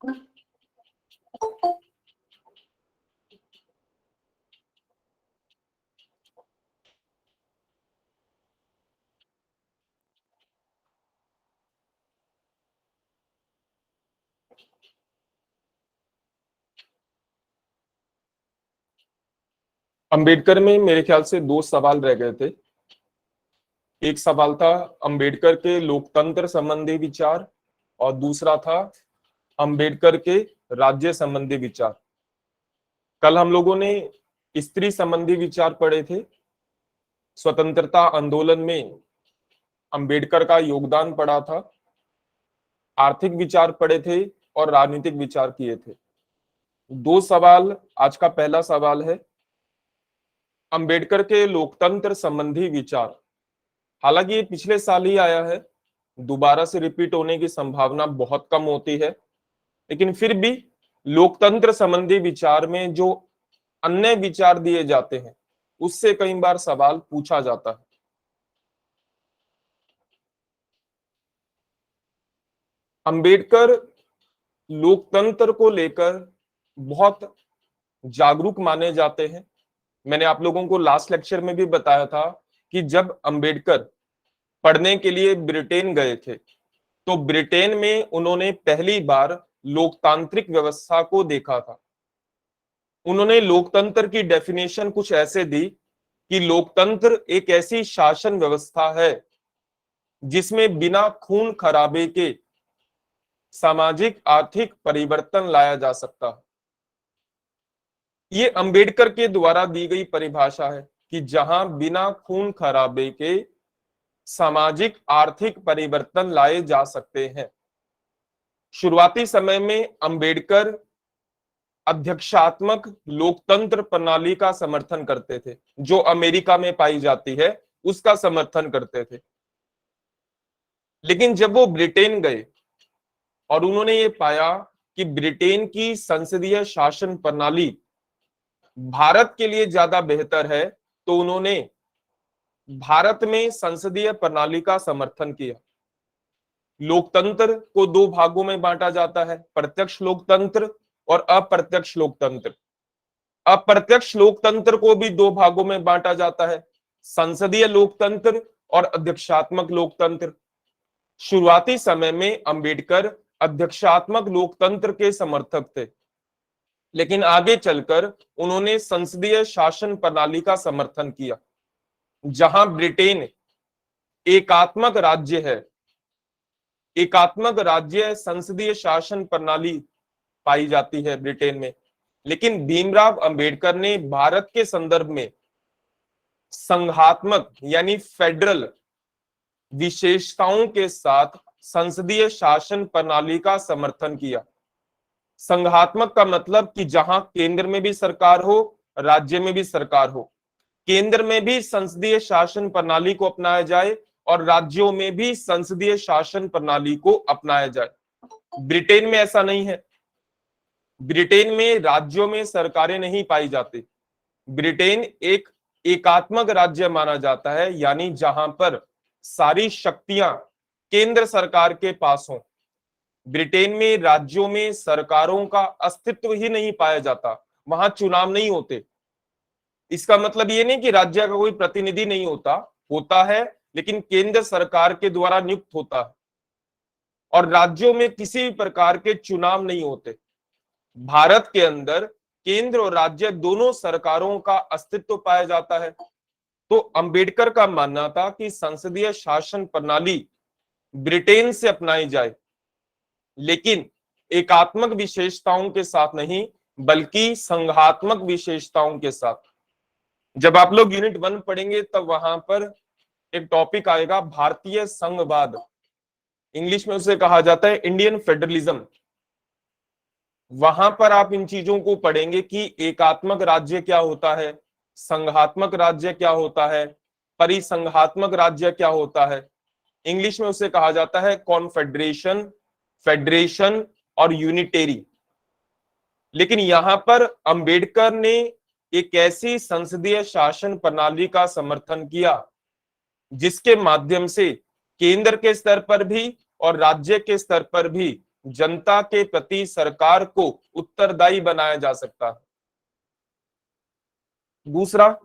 अंबेडकर में मेरे ख्याल से दो सवाल रह गए थे। एक सवाल था अंबेडकर के लोकतंत्र संबंधी विचार और दूसरा था अंबेडकर के राज्य संबंधी विचार। कल हम लोगों ने स्त्री संबंधी विचार पढ़े थे, स्वतंत्रता आंदोलन में अंबेडकर का योगदान पढ़ा था, आर्थिक विचार पढ़े थे और राजनीतिक विचार किए थे। दो सवाल, आज का पहला सवाल है अंबेडकर के लोकतंत्र संबंधी विचार। हालांकि ये पिछले साल ही आया है, दोबारा से रिपीट होने की संभावना बहुत कम होती है, लेकिन फिर भी लोकतंत्र संबंधी विचार में जो अन्य विचार दिए जाते हैं उससे कई बार सवाल पूछा जाता है। अंबेडकर लोकतंत्र को लेकर बहुत जागरूक माने जाते हैं। मैंने आप लोगों को लास्ट लेक्चर में भी बताया था कि जब अंबेडकर पढ़ने के लिए ब्रिटेन गए थे तो ब्रिटेन में उन्होंने पहली बार लोकतांत्रिक व्यवस्था को देखा था। उन्होंने लोकतंत्र की डेफिनेशन कुछ ऐसे दी कि लोकतंत्र एक ऐसी शासन व्यवस्था है जिसमें बिना खून खराबे के सामाजिक आर्थिक परिवर्तन लाया जा सकता है। ये अंबेडकर के द्वारा दी गई परिभाषा है कि जहां बिना खून खराबे के सामाजिक आर्थिक परिवर्तन लाए जा सकते हैं। शुरुआती समय में अंबेडकर अध्यक्षात्मक लोकतंत्र प्रणाली का समर्थन करते थे, जो अमेरिका में पाई जाती है उसका समर्थन करते थे। लेकिन जब वो ब्रिटेन गए और उन्होंने ये पाया कि ब्रिटेन की संसदीय शासन प्रणाली भारत के लिए ज्यादा बेहतर है, तो उन्होंने भारत में संसदीय प्रणाली का समर्थन किया। लोकतंत्र को दो भागों में बांटा जाता है, प्रत्यक्ष लोकतंत्र और अप्रत्यक्ष लोकतंत्र। अप्रत्यक्ष लोकतंत्र को भी दो भागों में बांटा जाता है, संसदीय लोकतंत्र और अध्यक्षात्मक लोकतंत्र। शुरुआती समय में अंबेडकर अध्यक्षात्मक लोकतंत्र के समर्थक थे, लेकिन आगे चलकर उन्होंने संसदीय शासन प्रणाली का समर्थन किया। जहां ब्रिटेन एकात्मक राज्य है, एकात्मक राज्य संसदीय शासन प्रणाली पाई जाती है ब्रिटेन में, लेकिन भीमराव अंबेडकर ने भारत के संदर्भ में संघात्मक यानी फेडरल विशेषताओं के साथ संसदीय शासन प्रणाली का समर्थन किया। संघात्मक का मतलब कि जहां केंद्र में भी सरकार हो, राज्य में भी सरकार हो, केंद्र में भी संसदीय शासन प्रणाली को अपनाया जाए और राज्यों में भी संसदीय शासन प्रणाली को अपनाया जाए। ब्रिटेन में ऐसा नहीं है। ब्रिटेन में राज्यों में सरकारें नहीं पाई जाती। ब्रिटेन एक एकात्मक राज्य माना जाता है, यानी जहां पर सारी शक्तियां केंद्र सरकार के पास हों। ब्रिटेन में राज्यों में सरकारों का अस्तित्व ही नहीं पाया जाता, वहां चुनाव नहीं होते। इसका मतलब ये नहीं कि राज्य का कोई प्रतिनिधि नहीं होता, होता है, लेकिन केंद्र सरकार के द्वारा नियुक्त होता है। और राज्यों में किसी भी प्रकार के चुनाव नहीं होते। भारत के अंदर केंद्र और राज्य दोनों सरकारों का अस्तित्व पाया जाता है। तो अंबेडकर का मानना था कि संसदीय शासन प्रणाली ब्रिटेन से अपनाई जाए, लेकिन एकात्मक विशेषताओं के साथ नहीं, बल्कि संघात्मक विशेषताओं के साथ। जब आप लोग यूनिट 1 पढ़ेंगे तब वहां पर एक टॉपिक आएगा भारतीय संघवाद, इंग्लिश में उसे कहा जाता है इंडियन फेडरलिज्म। वहां पर आप इन चीजों को पढ़ेंगे कि एकात्मक राज्य क्या होता है, संघात्मक राज्य क्या होता है, परिसंघात्मक राज्य क्या होता है। इंग्लिश में उसे कहा जाता है कॉन्फेडरेशन, फेडरेशन और यूनिटेरी। लेकिन यहां पर अंबेडकर ने एक ऐसी संसदीय शासन प्रणाली का समर्थन किया जिसके माध्यम से केंद्र के स्तर पर भी और राज्य के स्तर पर भी जनता के प्रति सरकार को उत्तरदायी बनाया जा सकता है। दूसरा,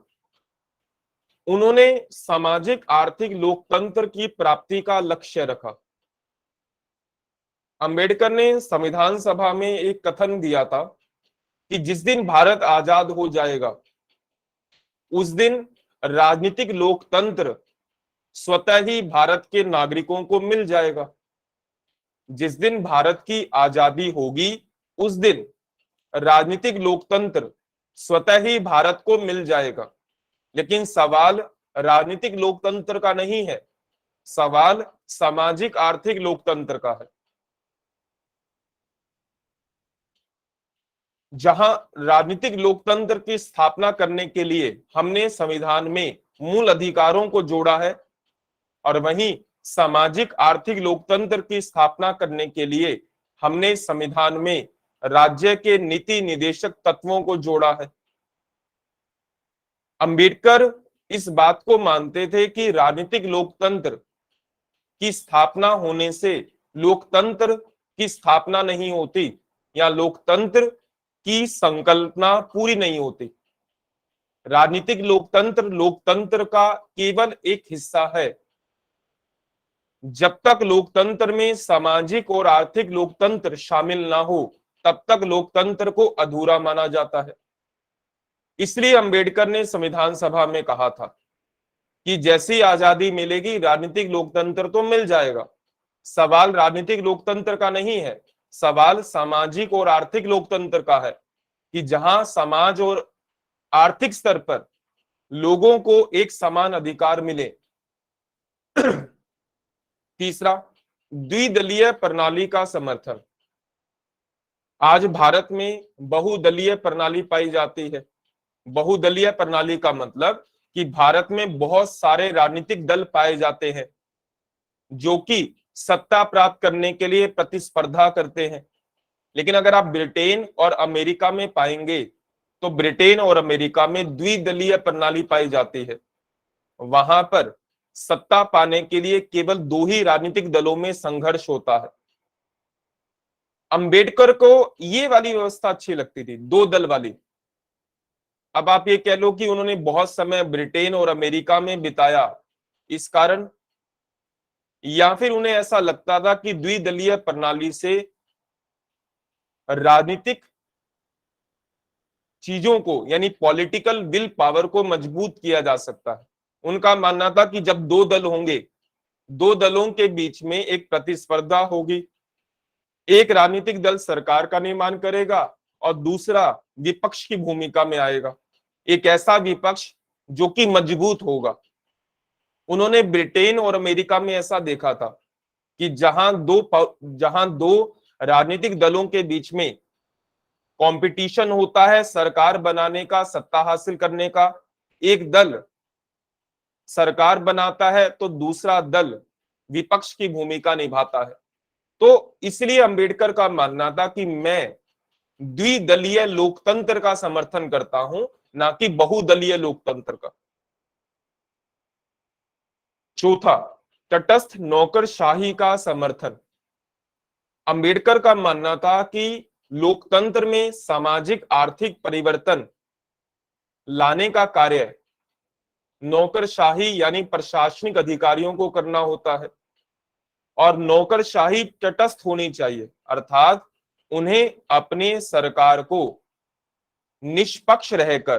उन्होंने सामाजिक आर्थिक लोकतंत्र की प्राप्ति का लक्ष्य रखा। अंबेडकर ने संविधान सभा में एक कथन दिया था कि जिस दिन भारत आजाद हो जाएगा उस दिन राजनीतिक लोकतंत्र स्वतः ही भारत के नागरिकों को मिल जाएगा। जिस दिन भारत की आजादी होगी उस दिन राजनीतिक लोकतंत्र स्वतः ही भारत को मिल जाएगा। लेकिन सवाल राजनीतिक लोकतंत्र का नहीं है, सवाल सामाजिक आर्थिक लोकतंत्र का है। जहां राजनीतिक लोकतंत्र की स्थापना करने के लिए हमने संविधान में मूल अधिकारों को जोड़ा है और वहीं सामाजिक आर्थिक लोकतंत्र की स्थापना करने के लिए हमने संविधान में राज्य के नीति निदेशक तत्वों को जोड़ा है। अंबेडकर इस बात को मानते थे कि राजनीतिक लोकतंत्र की स्थापना होने से लोकतंत्र की स्थापना नहीं होती या लोकतंत्र की संकल्पना पूरी नहीं होती। राजनीतिक लोकतंत्र लोकतंत्र का केवल एक हिस्सा है। जब तक लोकतंत्र में सामाजिक और आर्थिक लोकतंत्र शामिल ना हो तब तक लोकतंत्र को अधूरा माना जाता है। इसलिए अंबेडकर ने संविधान सभा में कहा था कि जैसी आजादी मिलेगी राजनीतिक लोकतंत्र तो मिल जाएगा। सवाल राजनीतिक लोकतंत्र का नहीं है, सवाल सामाजिक और आर्थिक लोकतंत्र का है कि जहां समाज और आर्थिक स्तर पर लोगों को एक समान अधिकार मिले। तीसरा, द्विदलीय प्रणाली का समर्थन। आज भारत में बहुदलीय प्रणाली पाई जाती है। बहुदलीय प्रणाली का मतलब कि भारत में बहुत सारे राजनीतिक दल पाए जाते हैं जो कि सत्ता प्राप्त करने के लिए प्रतिस्पर्धा करते हैं। लेकिन अगर आप ब्रिटेन और अमेरिका में पाएंगे तो ब्रिटेन और अमेरिका में द्विदलीय प्रणाली पाई जाती है। वहां पर सत्ता पाने के लिए केवल दो ही राजनीतिक दलों में संघर्ष होता है। अंबेडकर को ये वाली व्यवस्था अच्छी लगती थी, दो दल वाली। अब आप ये कह लो कि उन्होंने बहुत समय ब्रिटेन और अमेरिका में बिताया इस कारण, या फिर उन्हें ऐसा लगता था कि द्विदलीय प्रणाली से राजनीतिक चीजों को यानी पॉलिटिकल विल पावर को मजबूत किया जा सकता है। उनका मानना था कि जब दो दल होंगे, दो दलों के बीच में एक प्रतिस्पर्धा होगी। एक राजनीतिक दल सरकार का निर्माण करेगा और दूसरा विपक्ष की भूमिका में आएगा, एक ऐसा विपक्ष जो कि मजबूत होगा। उन्होंने ब्रिटेन और अमेरिका में ऐसा देखा था कि जहां दो राजनीतिक दलों के बीच में कंपटीशन होता है सरकार बनाने का, सत्ता हासिल करने का, एक दल सरकार बनाता है तो दूसरा दल विपक्ष की भूमिका निभाता है। तो इसलिए अंबेडकर का मानना था कि मैं द्विदलीय लोकतंत्र का समर्थन करता हूं, ना कि बहुदलीय लोकतंत्र का। चौथा, तटस्थ नौकरशाही का समर्थन। अंबेडकर का मानना था कि लोकतंत्र में सामाजिक आर्थिक परिवर्तन लाने का कार्य नौकरशाही यानी प्रशासनिक अधिकारियों को करना होता है और नौकरशाही तटस्थ होनी चाहिए, अर्थात उन्हें अपने सरकार को निष्पक्ष रहकर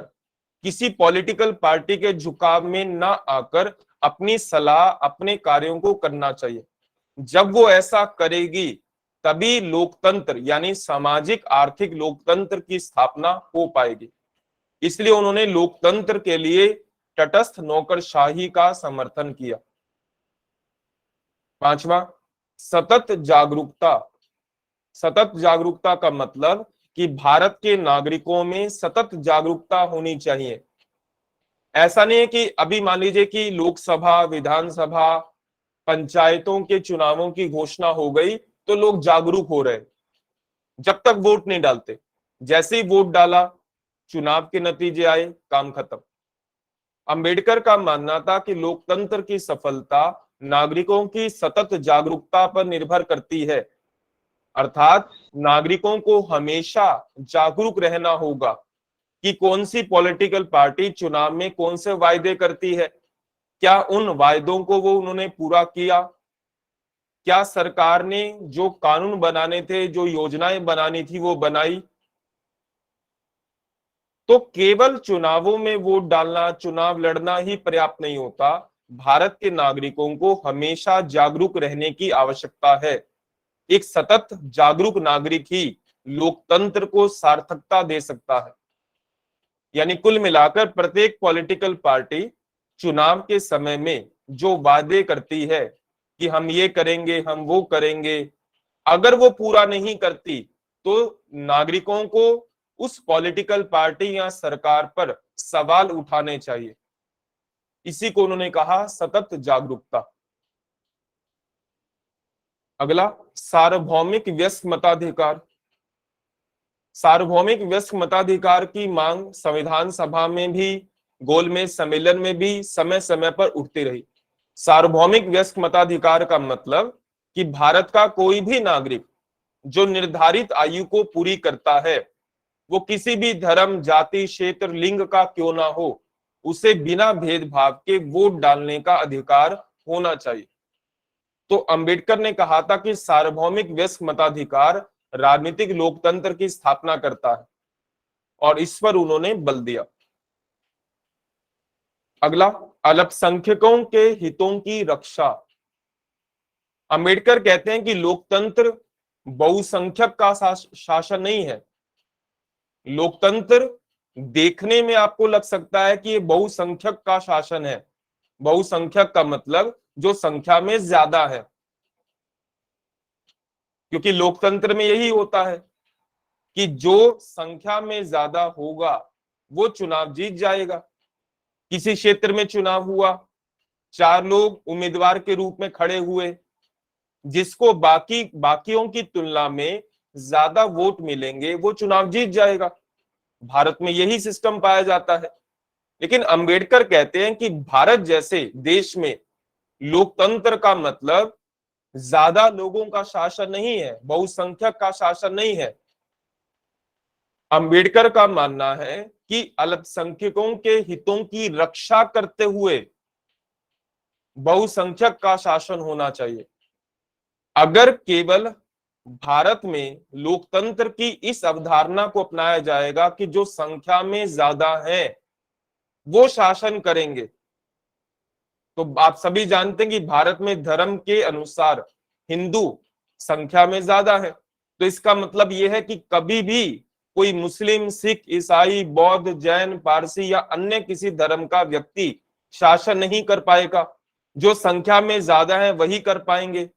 किसी पॉलिटिकल पार्टी के झुकाव में ना आकर अपनी सलाह अपने कार्यों को करना चाहिए। जब वो ऐसा करेगी तभी लोकतंत्र यानी सामाजिक आर्थिक लोकतंत्र की स्थापना हो पाएगी। इसलिए उन्होंने लोकतंत्र के लिए तटस्थ नौकरशाही का समर्थन किया। पांचवा, सतत जागरूकता। सतत जागरूकता का मतलब कि भारत के नागरिकों में सतत जागरूकता होनी चाहिए। ऐसा नहीं है कि अभी मान लीजिए कि लोकसभा, विधानसभा, पंचायतों के चुनावों की घोषणा हो गई तो लोग जागरूक हो रहे, जब तक वोट नहीं डालते। जैसे ही वोट डाला, चुनाव के नतीजे आए, काम खत्म। अंबेडकर का मानना था कि लोकतंत्र की सफलता नागरिकों की सतत जागरूकता पर निर्भर करती है। अर्थात नागरिकों को हमेशा जागरूक रहना होगा कि कौन सी पॉलिटिकल पार्टी चुनाव में कौन से वायदे करती है, क्या उन वायदों को वो उन्होंने पूरा किया, क्या सरकार ने जो कानून बनाने थे, जो योजनाएं बनानी थी वो बनाई। तो केवल चुनावों में वोट डालना, चुनाव लड़ना ही पर्याप्त नहीं होता। भारत के नागरिकों को हमेशा जागरूक रहने की आवश्यकता है। एक सतत जागरूक नागरिक ही लोकतंत्र को सार्थकता दे सकता है। यानी कुल मिलाकर प्रत्येक पॉलिटिकल पार्टी चुनाव के समय में जो वादे करती है कि हम ये करेंगे, हम वो करेंगे, अगर वो पूरा नहीं करती तो नागरिकों को उस पॉलिटिकल पार्टी या सरकार पर सवाल उठाने चाहिए। इसी को उन्होंने कहा सतत जागरूकता। अगला, सार्वभौमिक व्यस्क मताधिकार। सार्वभौमिक व्यस्क मताधिकार की मांग संविधान सभा में भी, गोलमेज सम्मेलन में भी समय समय पर उठती रही। सार्वभौमिक व्यस्क मताधिकार का मतलब कि भारत का कोई भी नागरिक जो निर्धारित आयु को पूरी करता है, वो किसी भी धर्म, जाति, क्षेत्र, लिंग का क्यों ना हो, उसे बिना भेदभाव के वोट डालने का अधिकार होना चाहिए। तो अंबेडकर ने कहा था कि सार्वभौमिक व्यस्क मताधिकार राजनीतिक लोकतंत्र की स्थापना करता है और इस पर उन्होंने बल दिया। अगला, अल्पसंख्यकों के हितों की रक्षा। अंबेडकर कहते हैं कि लोकतंत्र बहुसंख्यक का शासन नहीं है। लोकतंत्र देखने में आपको लग सकता है कि ये बहुसंख्यक का शासन है। बहुसंख्यक का मतलब जो संख्या में ज्यादा है, क्योंकि लोकतंत्र में यही होता है कि जो संख्या में ज्यादा होगा वो चुनाव जीत जाएगा। किसी क्षेत्र में चुनाव हुआ, 4 लोग उम्मीदवार के रूप में खड़े हुए, जिसको बाकियों की तुलना में ज्यादा वोट मिलेंगे वो चुनाव जीत जाएगा। भारत में यही सिस्टम पाया जाता है। लेकिन अंबेडकर कहते हैं कि भारत जैसे देश में लोकतंत्र का मतलब ज्यादा लोगों का शासन नहीं है, बहुसंख्यक का शासन नहीं है। अंबेडकर का मानना है कि अल्पसंख्यकों के हितों की रक्षा करते हुए बहुसंख्यक का शासन होना चाहिए। अगर केवल भारत में लोकतंत्र की इस अवधारणा को अपनाया जाएगा कि जो संख्या में ज्यादा है वो शासन करेंगे, तो आप सभी जानते हैं कि भारत में धर्म के अनुसार हिंदू संख्या में ज्यादा है। तो इसका मतलब यह है कि कभी भी कोई मुस्लिम, सिख, ईसाई, बौद्ध, जैन, पारसी या अन्य किसी धर्म का व्यक्ति शासन नहीं कर पाएगा। जो संख्या में ज्यादा है वही कर पाएंगे,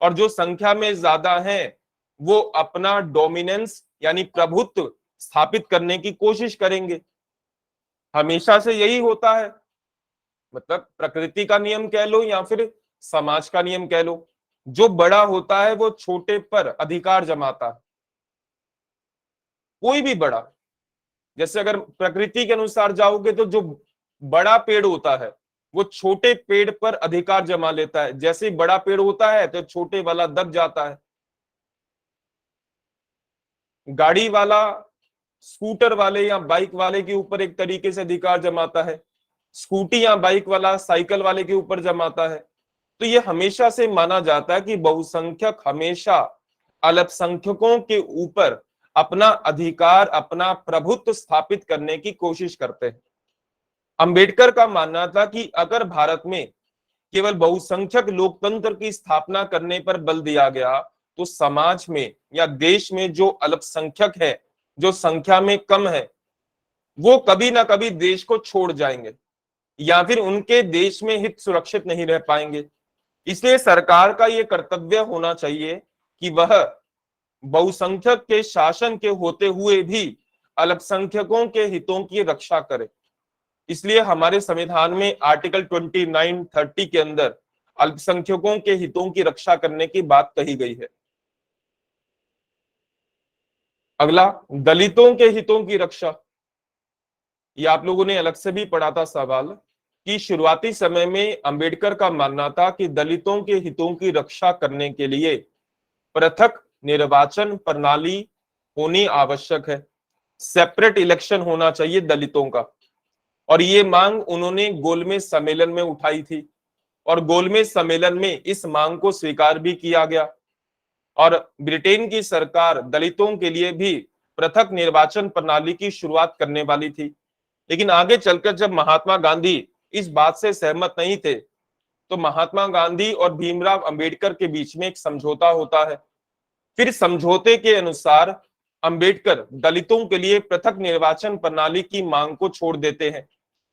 और जो संख्या में ज्यादा है वो अपना डोमिनेंस यानी प्रभुत्व स्थापित करने की कोशिश करेंगे। हमेशा से यही होता है, मतलब प्रकृति का नियम कह लो या फिर समाज का नियम कह लो, जो बड़ा होता है वो छोटे पर अधिकार जमाता है। कोई भी बड़ा, जैसे अगर प्रकृति के अनुसार जाओगे तो जो बड़ा पेड़ होता है वो छोटे पेड़ पर अधिकार जमा लेता है। जैसे ही बड़ा पेड़ होता है तो छोटे वाला दब जाता है। गाड़ी वाला स्कूटर वाले या बाइक वाले के ऊपर एक तरीके से अधिकार जमाता है, स्कूटी या बाइक वाला साइकिल वाले के ऊपर जमाता है। तो ये हमेशा से माना जाता है कि बहुसंख्यक हमेशा अल्पसंख्यकों के ऊपर अपना अधिकार, अपना प्रभुत्व स्थापित करने की कोशिश करते हैं। अंबेडकर का मानना था कि अगर भारत में केवल बहुसंख्यक लोकतंत्र की स्थापना करने पर बल दिया गया तो समाज में या देश में जो अल्पसंख्यक है, जो संख्या में कम है, वो कभी ना कभी देश को छोड़ जाएंगे या फिर उनके देश में हित सुरक्षित नहीं रह पाएंगे। इसलिए सरकार का यह कर्तव्य होना चाहिए कि वह बहुसंख्यक के शासन के होते हुए भी अल्पसंख्यकों के हितों की रक्षा करे। इसलिए हमारे संविधान में आर्टिकल 29, 30 के अंदर अल्पसंख्यकों के हितों की रक्षा करने की बात कही गई है। अगला, दलितों के हितों की रक्षा। ये आप लोगों ने अलग से भी पढ़ा था सवाल कि शुरुआती समय में अंबेडकर का मानना था कि दलितों के हितों की रक्षा करने के लिए पृथक निर्वाचन प्रणाली होनी आवश्यक है, सेपरेट इलेक्शन होना चाहिए दलितों का। और ये मांग उन्होंने गोलमेज सम्मेलन में उठाई थी और गोलमेज सम्मेलन में इस मांग को स्वीकार भी किया गया। और ब्रिटेन की सरकार दलितों के लिए भी पृथक निर्वाचन प्रणाली की शुरुआत करने वाली थी। लेकिन आगे चलकर जब महात्मा गांधी इस बात से सहमत नहीं थे, तो महात्मा गांधी और भीमराव अंबेडकर के बीच में एक समझौता होता है। फिर समझौते के अनुसार अंबेडकर दलितों के लिए पृथक निर्वाचन प्रणाली की मांग को छोड़ देते हैं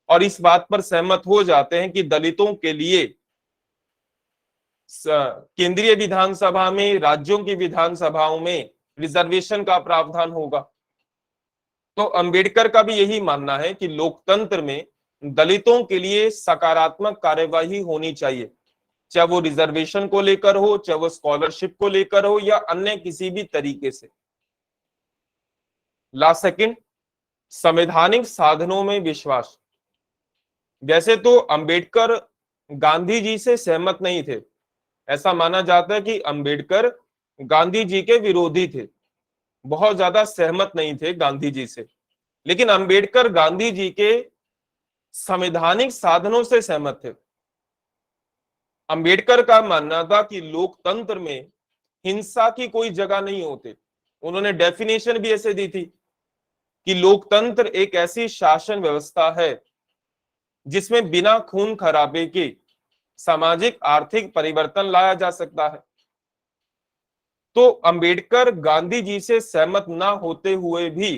और इस बात पर सहमत हो जाते हैं कि दलितों के लिए केंद्रीय विधानसभा में, राज्यों की विधानसभाओं में रिजर्वेशन का प्रावधान होगा। तो अंबेडकर का भी यही मानना है कि लोकतंत्र में दलितों के लिए सकारात्मक कार्यवाही होनी चाहिए, चाहे वो रिजर्वेशन को लेकर हो, चाहे वो स्कॉलरशिप को लेकर हो या अन्य किसी भी तरीके से। लास्ट सेकंड, संवैधानिक साधनों में विश्वास। वैसे तो अंबेडकर गांधी जी से सहमत नहीं थे, ऐसा माना जाता है कि अंबेडकर गांधी जी के विरोधी थे, बहुत ज्यादा सहमत नहीं थे गांधी जी से। लेकिन अंबेडकर गांधी जी के संवैधानिक साधनों से सहमत थे। अंबेडकर का मानना था कि लोकतंत्र में हिंसा की कोई जगह नहीं होती। उन्होंने डेफिनेशन भी ऐसे दी थी कि लोकतंत्र एक ऐसी शासन व्यवस्था है जिसमें बिना खून खराबे के सामाजिक आर्थिक परिवर्तन लाया जा सकता है। तो अंबेडकर गांधी जी से सहमत ना होते हुए भी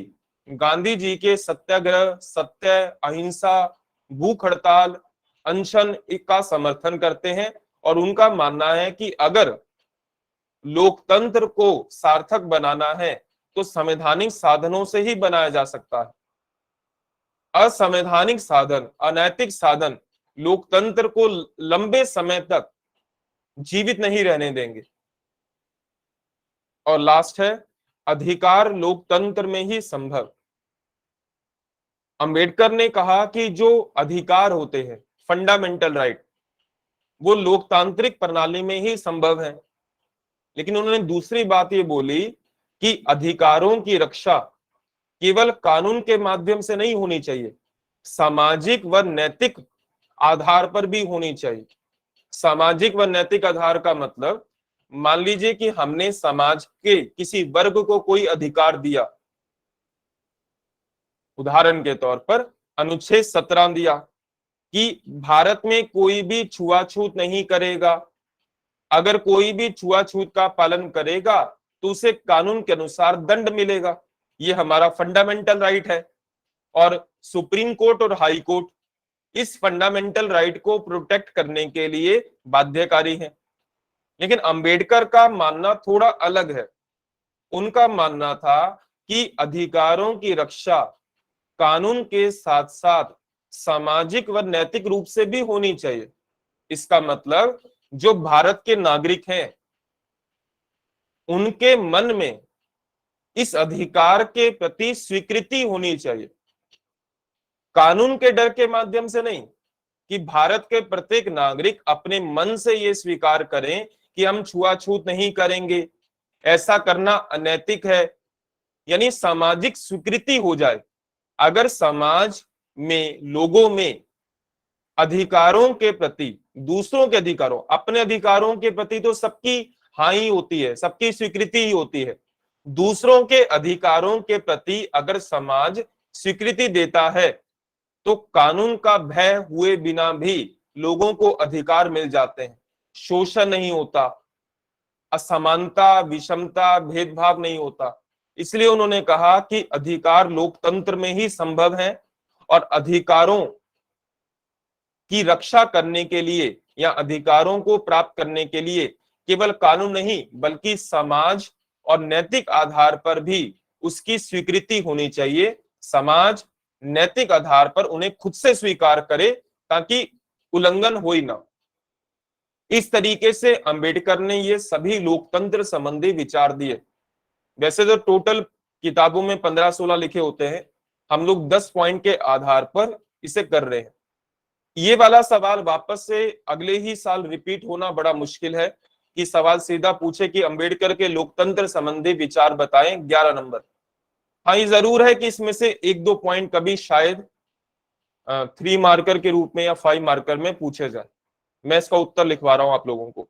गांधी जी के सत्याग्रह, सत्य, अहिंसा, भूख हड़ताल, अनशन का समर्थन करते हैं और उनका मानना है कि अगर लोकतंत्र को सार्थक बनाना है तो संवैधानिक साधनों से ही बनाया जा सकता है। असंवैधानिक साधन, अनैतिक साधन लोकतंत्र को लंबे समय तक जीवित नहीं रहने देंगे। और लास्ट है, अधिकार लोकतंत्र में ही संभव। अंबेडकर ने कहा कि जो अधिकार होते हैं, फंडामेंटल राइट, वो लोकतांत्रिक प्रणाली में ही संभव है। लेकिन उन्होंने दूसरी बात ये बोली कि अधिकारों की रक्षा केवल कानून के माध्यम से नहीं होनी चाहिए, सामाजिक व नैतिक आधार पर भी होनी चाहिए। सामाजिक व नैतिक आधार का मतलब, मान लीजिए कि हमने समाज के किसी वर्ग को कोई अधिकार दिया, उदाहरण के तौर पर अनुच्छेद 17 दिया कि भारत में कोई भी छुआछूत नहीं करेगा, अगर कोई भी छुआछूत का पालन करेगा तो उसे कानून के अनुसार दंड मिलेगा। ये हमारा फंडामेंटल राइट है और सुप्रीम कोर्ट और हाई कोर्ट इस फंडामेंटल राइट को प्रोटेक्ट करने के लिए बाध्यकारी है। लेकिन अंबेडकर का मानना थोड़ा अलग है। उनका मानना था कि अधिकारों की रक्षा कानून के साथ साथ सामाजिक व नैतिक रूप से भी होनी चाहिए। इसका मतलब जो भारत के नागरिक हैं उनके मन में इस अधिकार के प्रति स्वीकृति होनी चाहिए, कानून के डर के माध्यम से नहीं, कि भारत के प्रत्येक नागरिक अपने मन से ये स्वीकार करें कि हम छुआछूत नहीं करेंगे, ऐसा करना अनैतिक है, यानी सामाजिक स्वीकृति हो जाए। अगर समाज में लोगों में अधिकारों के प्रति, दूसरों के अधिकारों, अपने अधिकारों के प्रति तो सबकी हाँ ही होती है, सबकी स्वीकृति ही होती है, दूसरों के अधिकारों के प्रति अगर समाज स्वीकृति देता है तो कानून का भय हुए बिना भी लोगों को अधिकार मिल जाते हैं, शोषण नहीं होता, असमानता, विषमता, भेदभाव नहीं होता। इसलिए उन्होंने कहा कि अधिकार लोकतंत्र में ही संभव है और अधिकारों की रक्षा करने के लिए या अधिकारों को प्राप्त करने के लिए केवल कानून नहीं बल्कि समाज और नैतिक आधार पर भी उसकी स्वीकृति होनी चाहिए। समाज नैतिक आधार पर उन्हें खुद से स्वीकार करे ताकि उल्लंघन हो ही ना। इस तरीके से अंबेडकर ने ये सभी लोकतंत्र संबंधी विचार दिए। वैसे तो टोटल किताबों में 15-16 लिखे होते हैं, हम लोग 10 पॉइंट के आधार पर इसे कर रहे हैं। ये वाला सवाल वापस से अगले ही साल रिपीट होना बड़ा मुश्किल है कि सवाल सीधा पूछे कि अंबेडकर के लोकतंत्र संबंधी विचार बताएं, 11 नंबर। हाँ, ये जरूर है कि इसमें से एक दो पॉइंट कभी शायद 3 मार्कर के रूप में या 5 मार्कर में पूछे जाए। मैं इसका उत्तर लिखवा रहा हूं आप लोगों को।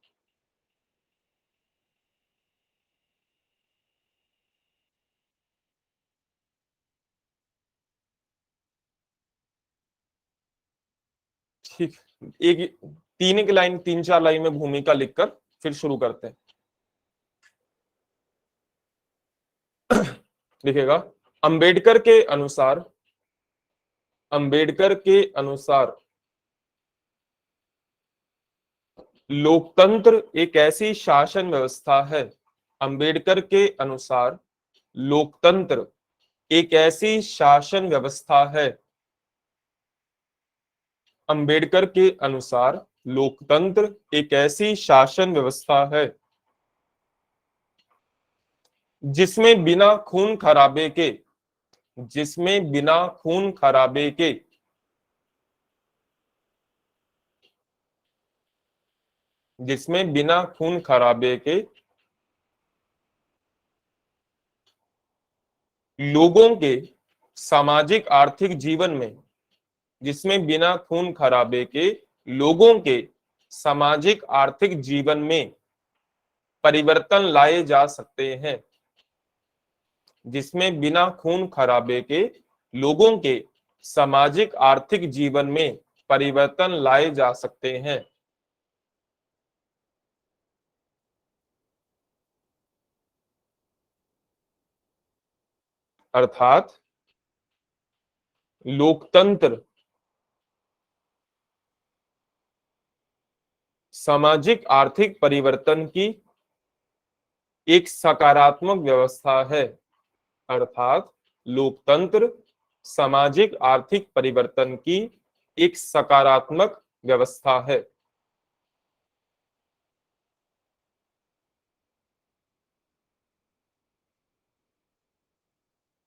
ठीक, एक तीन एक लाइन, 3-4 लाइन में भूमिका लिखकर फिर शुरू करते हैं। लिखेगा, अंबेडकर के अनुसार, अंबेडकर के अनुसार लोकतंत्र एक ऐसी शासन व्यवस्था है। अंबेडकर के अनुसार लोकतंत्र एक ऐसी शासन व्यवस्था है। अंबेडकर के अनुसार लोकतंत्र एक ऐसी शासन व्यवस्था है जिसमें बिना खून खराबे के, जिसमें बिना खून खराबे के जिसमें बिना खून खराबे के लोगों के सामाजिक आर्थिक जीवन में, जिसमें बिना खून खराबे के लोगों के सामाजिक आर्थिक जीवन में परिवर्तन लाए जा सकते हैं, जिसमें बिना खून खराबे के लोगों के सामाजिक आर्थिक जीवन में परिवर्तन लाए जा सकते हैं। अर्थात लोकतंत्र सामाजिक आर्थिक परिवर्तन की एक सकारात्मक व्यवस्था है। अर्थात लोकतंत्र सामाजिक आर्थिक परिवर्तन की एक सकारात्मक व्यवस्था है।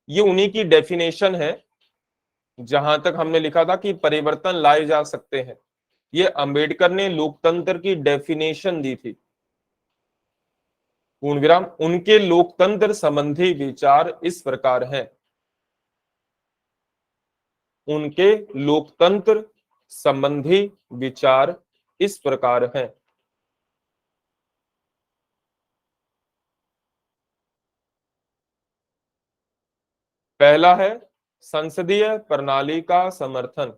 ये उन्हीं की डेफिनेशन है। जहां तक हमने लिखा था कि परिवर्तन लाए जा सकते हैं, ये अंबेडकर ने लोकतंत्र की डेफिनेशन दी थी। पूर्ण विराम, उनके लोकतंत्र संबंधी विचार इस प्रकार हैं। उनके लोकतंत्र संबंधी विचार इस प्रकार हैं। पहला है संसदीय प्रणाली का समर्थन,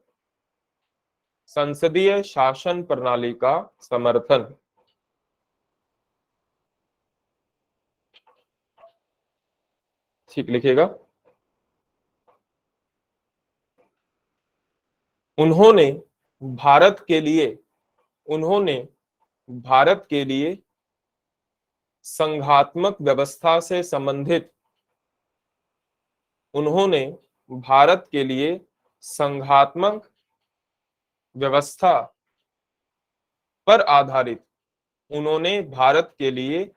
संसदीय शासन प्रणाली का समर्थन। ठीक लिखेगा। उन्होंने भारत के लिए, उन्होंने भारत के लिए संघात्मक व्यवस्था से संबंधित, उन्होंने भारत के लिए संघात्मक व्यवस्था पर आधारित, उन्होंने भारत के लिए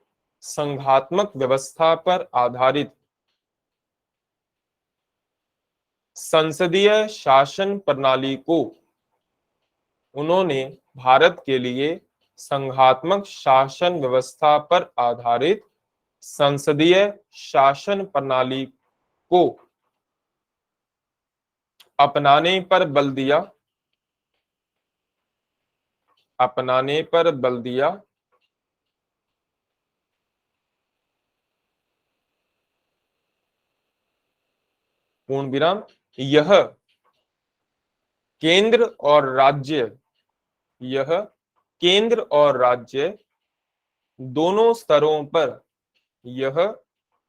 संघात्मक व्यवस्था पर आधारित संसदीय शासन प्रणाली को, उन्होंने भारत के लिए संघात्मक शासन व्यवस्था पर आधारित संसदीय शासन प्रणाली को अपनाने पर बल दिया, अपनाने पर बल दिया। पूर्ण विराम, यह केंद्र और राज्य, यह केंद्र और राज्य दोनों स्तरों पर, यह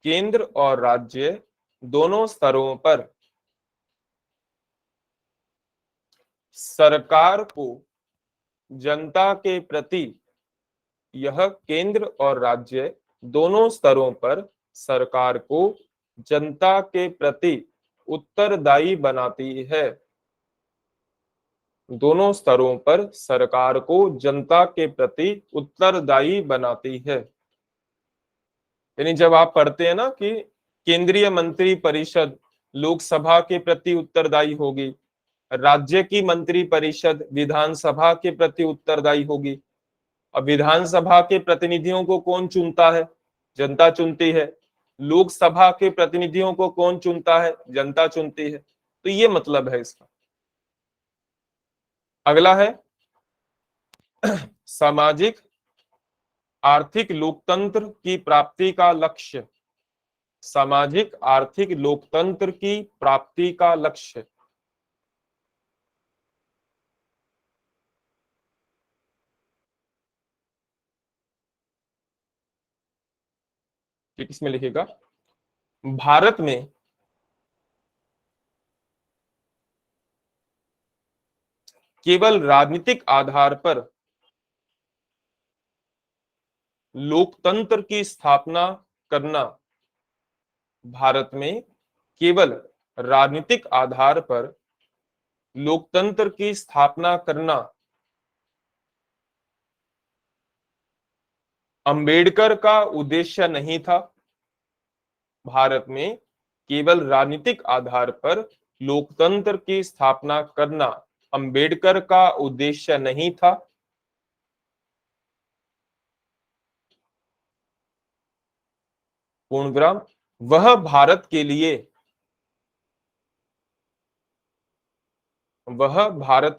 केंद्र और राज्य दोनों स्तरों पर सरकार को जनता के प्रति, यह केंद्र और राज्य दोनों स्तरों पर सरकार को जनता के प्रति उत्तरदायी बनाती है, दोनों स्तरों पर सरकार को जनता के प्रति उत्तरदायी बनाती है। यानी जब आप पढ़ते हैं ना कि केंद्रीय मंत्री परिषद लोकसभा के प्रति उत्तरदायी होगी, राज्य की मंत्री परिषद विधानसभा के प्रति उत्तरदायी होगी, अब विधानसभा के प्रतिनिधियों को कौन चुनता है? जनता चुनती है। लोकसभा के प्रतिनिधियों को कौन चुनता है? जनता चुनती है। तो ये मतलब है इसका। अगला है सामाजिक आर्थिक लोकतंत्र की प्राप्ति का लक्ष्य। सामाजिक आर्थिक लोकतंत्र की प्राप्ति का लक्ष्य। ठीक, इसमें लिखिएगा भारत में केवल राजनीतिक आधार पर लोकतंत्र की स्थापना करना। भारत में केवल राजनीतिक आधार पर लोकतंत्र की स्थापना करना अंबेडकर का उद्देश्य नहीं था। भारत में केवल राजनीतिक आधार पर लोकतंत्र की स्थापना करना अंबेडकर का उद्देश्य नहीं था। पूर्णविराम। वह भारत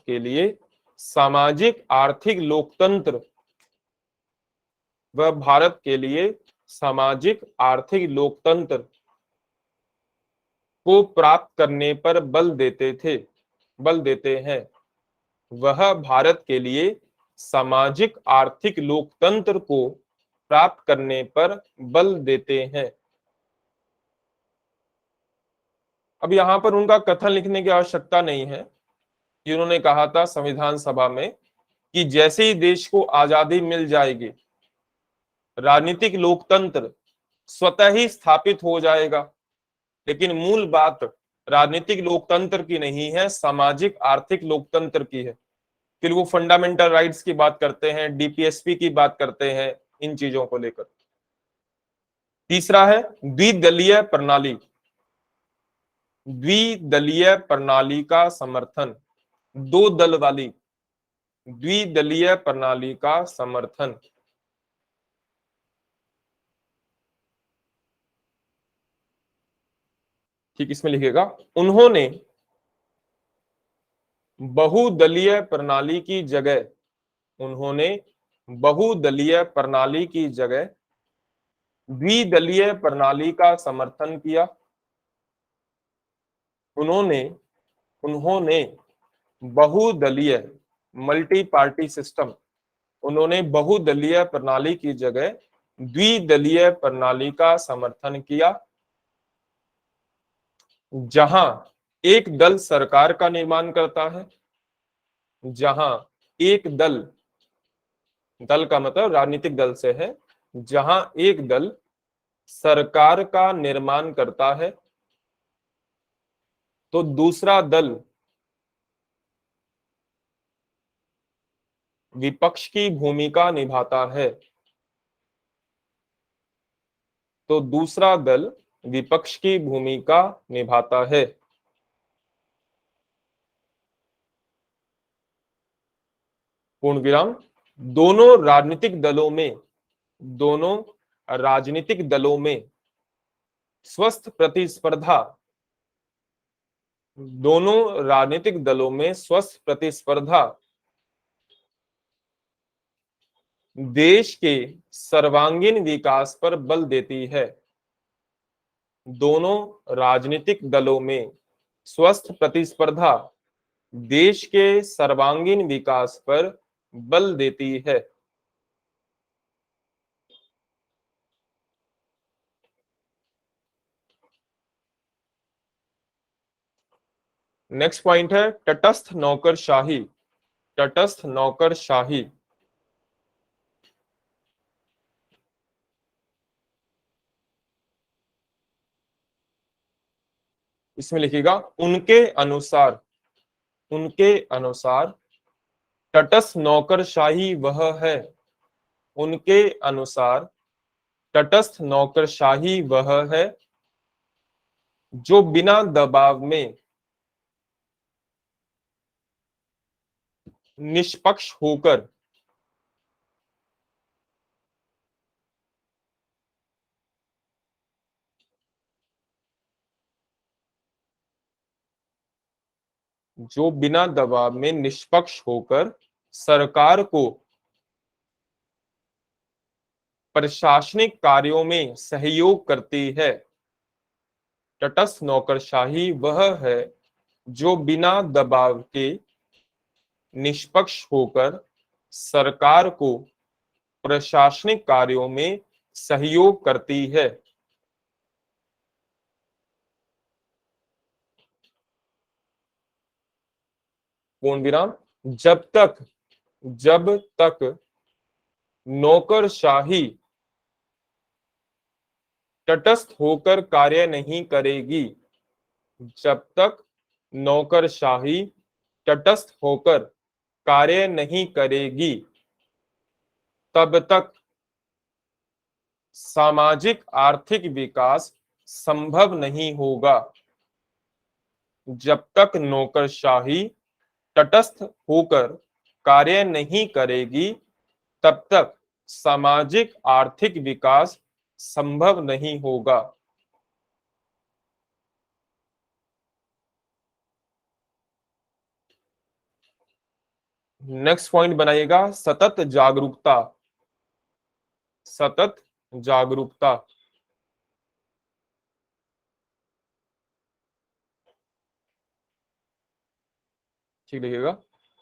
के लिए सामाजिक आर्थिक लोकतंत्र वह भारत के लिए सामाजिक आर्थिक लोकतंत्र को प्राप्त करने पर बल देते हैं। वह भारत के लिए सामाजिक आर्थिक लोकतंत्र को प्राप्त करने पर बल देते हैं। अब यहां पर उनका कथन लिखने की आवश्यकता नहीं है कि उन्होंने कहा था संविधान सभा में कि जैसे ही देश को आजादी मिल जाएगी राजनीतिक लोकतंत्र स्वतः ही स्थापित हो जाएगा। लेकिन मूल बात राजनीतिक लोकतंत्र की नहीं है, सामाजिक आर्थिक लोकतंत्र की है। फिर वो फंडामेंटल राइट्स की बात करते हैं, डीपीएसपी की बात करते हैं, इन चीजों को लेकर। तीसरा है द्विदलीय प्रणाली। द्विदलीय प्रणाली का समर्थन। दो दल वाली द्विदलीय प्रणाली का समर्थन। ठीक, इसमें लिखिएगा उन्होंने बहुदलीय प्रणाली की जगह द्विदलीय प्रणाली का समर्थन किया। उन्होंने बहुदलीय मल्टी पार्टी सिस्टम उन्होंने बहुदलीय प्रणाली की जगह द्विदलीय प्रणाली का समर्थन किया, जहां एक दल सरकार का निर्माण करता है, जहां एक दल का मतलब राजनीतिक दल से है, जहां एक दल सरकार का निर्माण करता है तो दूसरा दल विपक्ष की भूमिका निभाता है। तो दूसरा दल विपक्ष की भूमिका निभाता है। पूर्ण विराम। दोनों राजनीतिक दलों में स्वस्थ प्रतिस्पर्धा देश के सर्वांगीण विकास पर बल देती है। दोनों राजनीतिक दलों में स्वस्थ प्रतिस्पर्धा देश के सर्वांगीण विकास पर बल देती है। नेक्स्ट पॉइंट है तटस्थ नौकरशाही। तटस्थ नौकरशाही। इसमें लिखिएगा उनके अनुसार तटस्थ नौकरशाही वह है। उनके अनुसार तटस्थ नौकरशाही वह है जो बिना दबाव में निष्पक्ष होकर जो बिना दबाव में निष्पक्ष होकर सरकार को प्रशासनिक कार्यों में सहयोग करती है। तटस्थ नौकरशाही वह है जो बिना दबाव के निष्पक्ष होकर सरकार को प्रशासनिक कार्यों में सहयोग करती है। पूर्ण विराम। जब तक नौकरशाही तटस्थ होकर कार्य नहीं करेगी, जब तक नौकरशाही तटस्थ होकर कार्य नहीं करेगी, तब तक सामाजिक आर्थिक विकास संभव नहीं होगा। जब तक नौकरशाही तटस्थ होकर कार्य नहीं करेगी, तब तक सामाजिक आर्थिक विकास संभव नहीं होगा। नेक्स्ट पॉइंट बनाइएगा, सतत जागरूकता। सतत जागरूकता। ठीक लिखिएगा।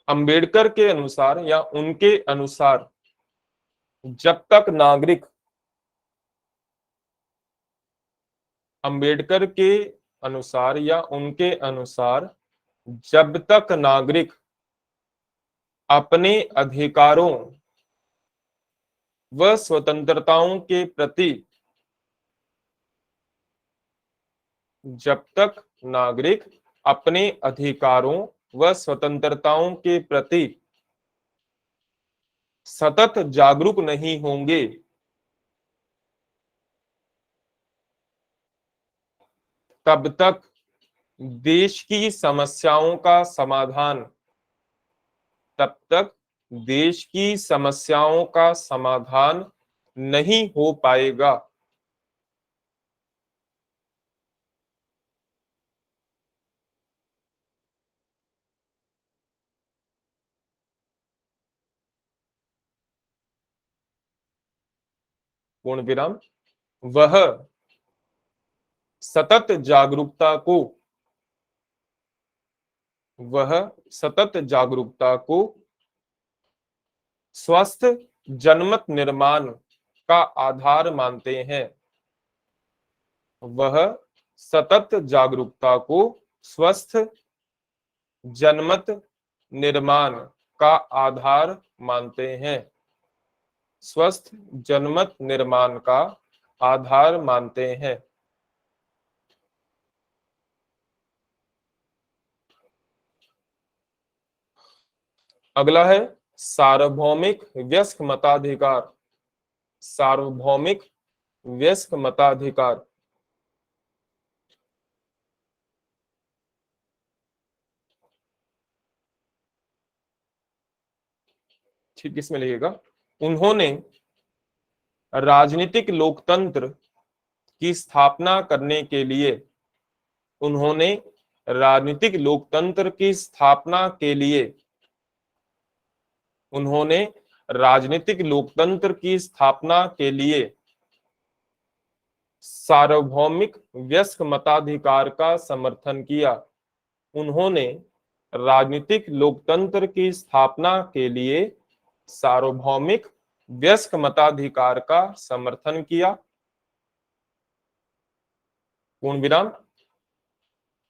अंबेडकर के अनुसार या उनके अनुसार जब तक नागरिक, अंबेडकर के अनुसार या उनके अनुसार जब तक नागरिक अपने अधिकारों व स्वतंत्रताओं के प्रति, जब तक नागरिक अपने अधिकारों व स्वतंत्रताओं के प्रति सतत जागरूक नहीं होंगे, तब तक देश की समस्याओं का समाधान, तब तक देश की समस्याओं का समाधान नहीं हो पाएगा। पूर्ण विराम। वह सतत जागरूकता को, वह सतत जागरूकता को स्वस्थ जनमत निर्माण का आधार मानते हैं। वह सतत जागरूकता को स्वस्थ जनमत निर्माण का आधार मानते हैं। स्वस्थ जनमत निर्माण का आधार मानते हैं। अगला है सार्वभौमिक वयस्क मताधिकार। सार्वभौमिक वयस्क मताधिकार। ठीक, इसमें लिखिएगा, उन्होंने राजनीतिक लोकतंत्र की स्थापना करने के लिए, उन्होंने राजनीतिक लोकतंत्र की स्थापना के लिए, उन्होंने राजनीतिक लोकतंत्र की स्थापना के लिए सार्वभौमिक वयस्क मताधिकार का समर्थन किया। उन्होंने राजनीतिक लोकतंत्र की स्थापना के लिए सार्वभौमिक वयस्क मताधिकार का समर्थन किया। पूर्ण विराम।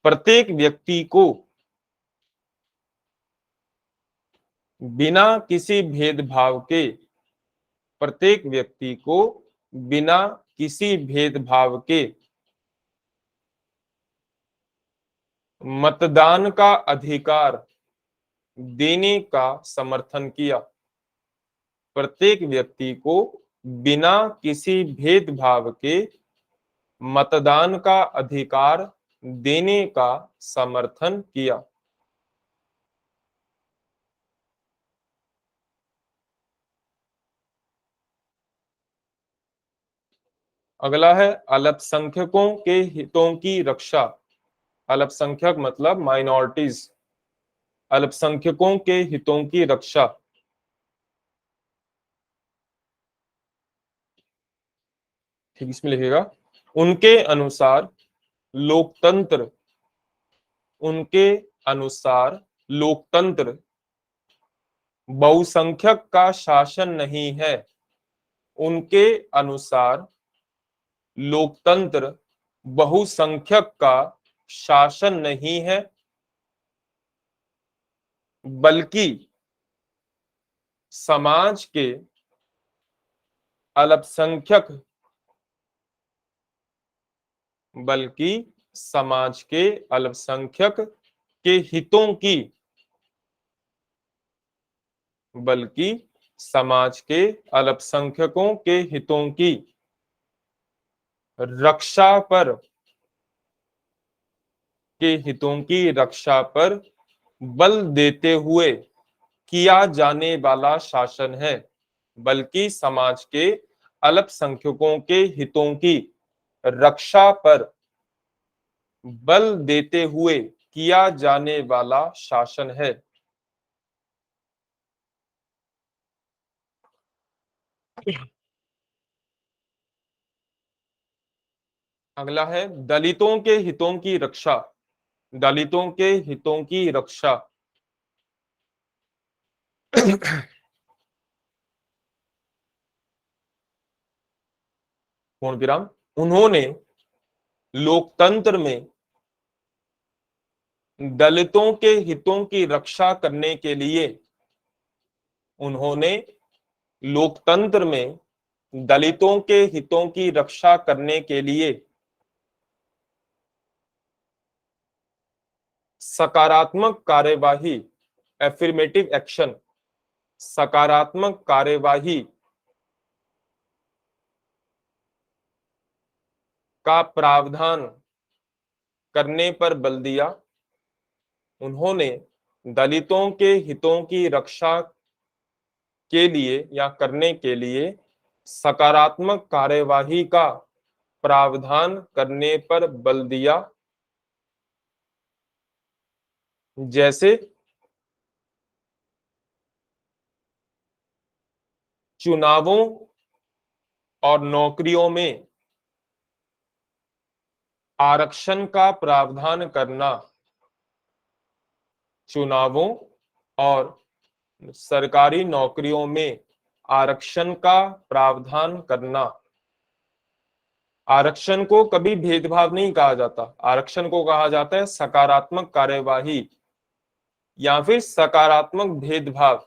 प्रत्येक व्यक्ति को बिना किसी भेदभाव के, प्रत्येक व्यक्ति को बिना किसी भेदभाव के मतदान का अधिकार देने का समर्थन किया। प्रत्येक व्यक्ति को बिना किसी भेदभाव के मतदान का अधिकार देने का समर्थन किया। अगला है अल्पसंख्यकों के हितों की रक्षा। अल्पसंख्यक मतलब माइनॉरिटीज। अल्पसंख्यकों के हितों की रक्षा। ठीक, इसमें लिखेगा उनके अनुसार लोकतंत्र, उनके अनुसार लोकतंत्र बहुसंख्यक का शासन नहीं है। उनके अनुसार लोकतंत्र बहुसंख्यक का शासन नहीं है, बल्कि समाज के अल्पसंख्यक, बल्कि समाज के अल्पसंख्यक के हितों की, बल्कि समाज के अल्पसंख्यकों के हितों की रक्षा पर, के हितों की रक्षा पर बल देते हुए किया जाने वाला शासन है। बल्कि समाज के अल्पसंख्यकों के हितों की रक्षा पर बल देते हुए किया जाने वाला शासन है। अगला है दलितों के हितों की रक्षा। दलितों के हितों की रक्षा। पूर्ण विराम। उन्होंने लोकतंत्र में दलितों के हितों की रक्षा करने के लिए, उन्होंने लोकतंत्र में दलितों के हितों की रक्षा करने के लिए सकारात्मक कार्यवाही, एफर्मेटिव एक्शन, सकारात्मक कार्यवाही का प्रावधान करने पर बल दिया। उन्होंने दलितों के हितों की रक्षा के लिए या करने के लिए सकारात्मक कार्यवाही का प्रावधान करने पर बल दिया, जैसे चुनावों और नौकरियों में आरक्षण का प्रावधान करना। चुनावों और सरकारी नौकरियों में आरक्षण का प्रावधान करना। आरक्षण को कभी भेदभाव नहीं कहा जाता, आरक्षण को कहा जाता है सकारात्मक कार्यवाही या फिर सकारात्मक भेदभाव।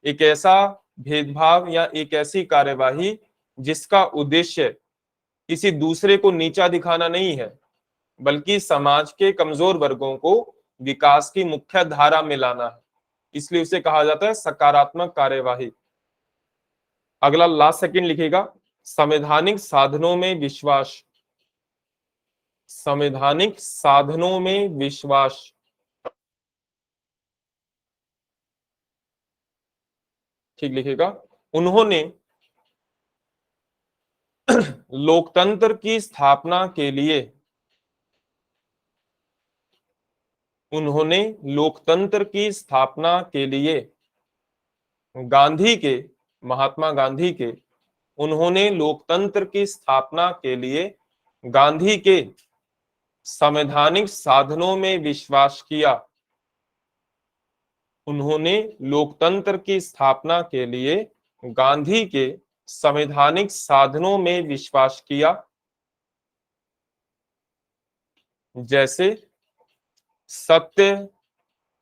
एक ऐसा भेदभाव या एक ऐसी कार्यवाही जिसका उद्देश्य किसी दूसरे को नीचा दिखाना नहीं है, बल्कि समाज के कमजोर वर्गों को विकास की मुख्य धारा में लाना है, इसलिए उसे कहा जाता है सकारात्मक कार्यवाही। अगला लास्ट सेकंड लिखेगा संवैधानिक साधनों में विश्वास। संवैधानिक साधनों में विश्वास। ठीक लिखेगा उन्होंने लोकतंत्र की स्थापना के लिए, उन्होंने लोकतंत्र की स्थापना के लिए गांधी के, महात्मा गांधी के, उन्होंने लोकतंत्र की स्थापना के लिए गांधी के संवैधानिक साधनों में विश्वास किया। उन्होंने लोकतंत्र की स्थापना के लिए गांधी के संवैधानिक साधनों में विश्वास किया, जैसे सत्य,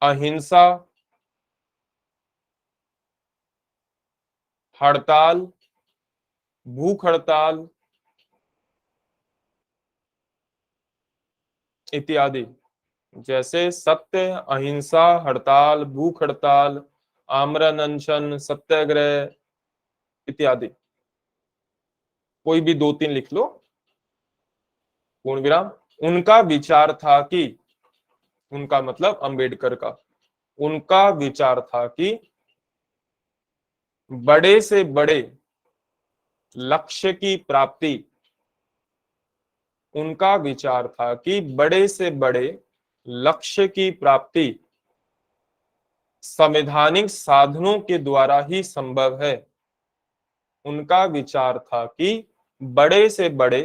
अहिंसा, हड़ताल, भूख हड़ताल इत्यादि। जैसे सत्य, अहिंसा, हड़ताल, भूख हड़ताल, आमरण अनशन, सत्याग्रह इत्यादि। कोई भी दो तीन लिख लो। पूर्ण विराम। उनका विचार था कि, उनका मतलब अंबेडकर का, उनका विचार था कि बड़े से बड़े लक्ष्य की प्राप्ति, उनका विचार था कि बड़े से बड़े लक्ष्य की प्राप्ति संवैधानिक साधनों के द्वारा ही संभव है। उनका विचार था कि बड़े से बड़े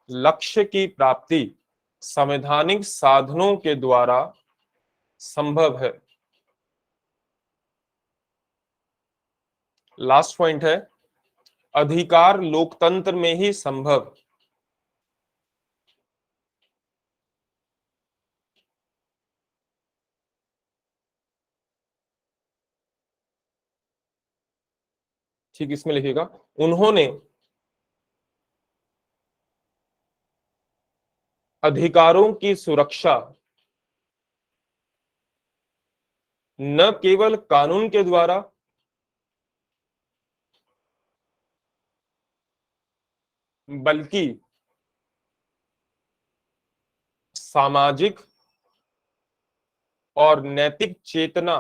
लक्ष्य की प्राप्ति संवैधानिक साधनों के द्वारा संभव है। लास्ट पॉइंट है, अधिकार लोकतंत्र में ही संभव। ठीक, इसमें लिखिएगा, उन्होंने अधिकारों की सुरक्षा न केवल कानून के द्वारा बल्कि सामाजिक और नैतिक चेतना,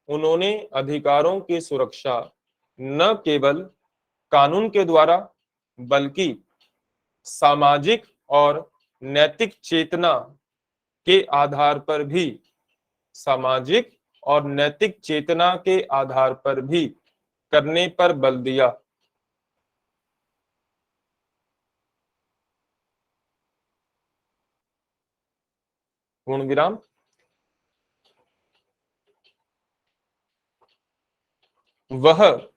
उन्होंने अधिकारों की सुरक्षा न केवल कानून के द्वारा बल्कि सामाजिक और नैतिक चेतना के आधार पर भी, सामाजिक और नैतिक चेतना के आधार पर भी करने पर बल दिया। पूर्ण विराम। वह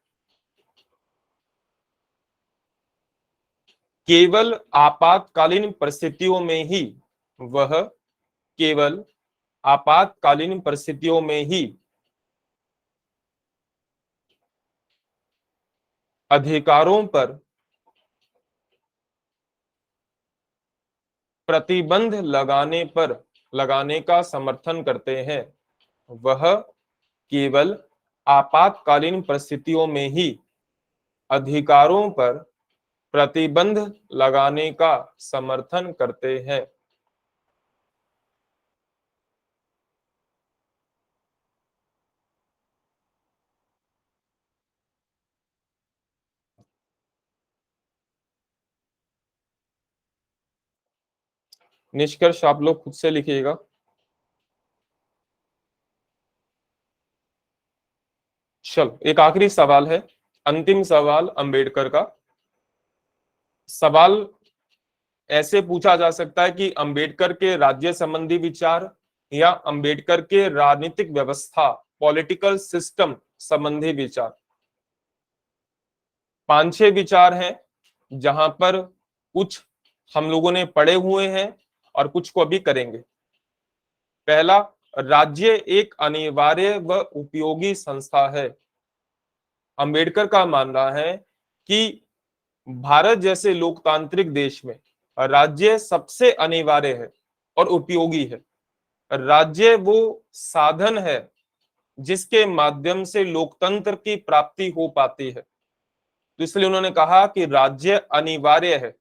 केवल आपातकालीन परिस्थितियों में ही, वह केवल आपातकालीन परिस्थितियों में ही अधिकारों पर प्रतिबंध लगाने का समर्थन करते हैं। वह केवल आपातकालीन परिस्थितियों में ही अधिकारों पर प्रतिबंध लगाने का समर्थन करते हैं। निष्कर्ष आप लोग खुद से लिखिएगा। चलो, एक आखिरी सवाल है, अंतिम सवाल अंबेडकर का। सवाल ऐसे पूछा जा सकता है कि अंबेडकर के राज्य संबंधी विचार या अंबेडकर के राजनीतिक व्यवस्था, पॉलिटिकल सिस्टम संबंधी विचार। 5-6 विचार हैं जहां पर कुछ हम लोगों ने पढ़े हुए हैं और कुछ को अभी करेंगे। पहला, राज्य एक अनिवार्य व उपयोगी संस्था है। अंबेडकर का मानना है कि भारत जैसे लोकतांत्रिक देश में राज्य सबसे अनिवार्य है और उपयोगी है। राज्य वो साधन है जिसके माध्यम से लोकतंत्र की प्राप्ति हो पाती है। तो इसलिए उन्होंने कहा कि राज्य अनिवार्य है।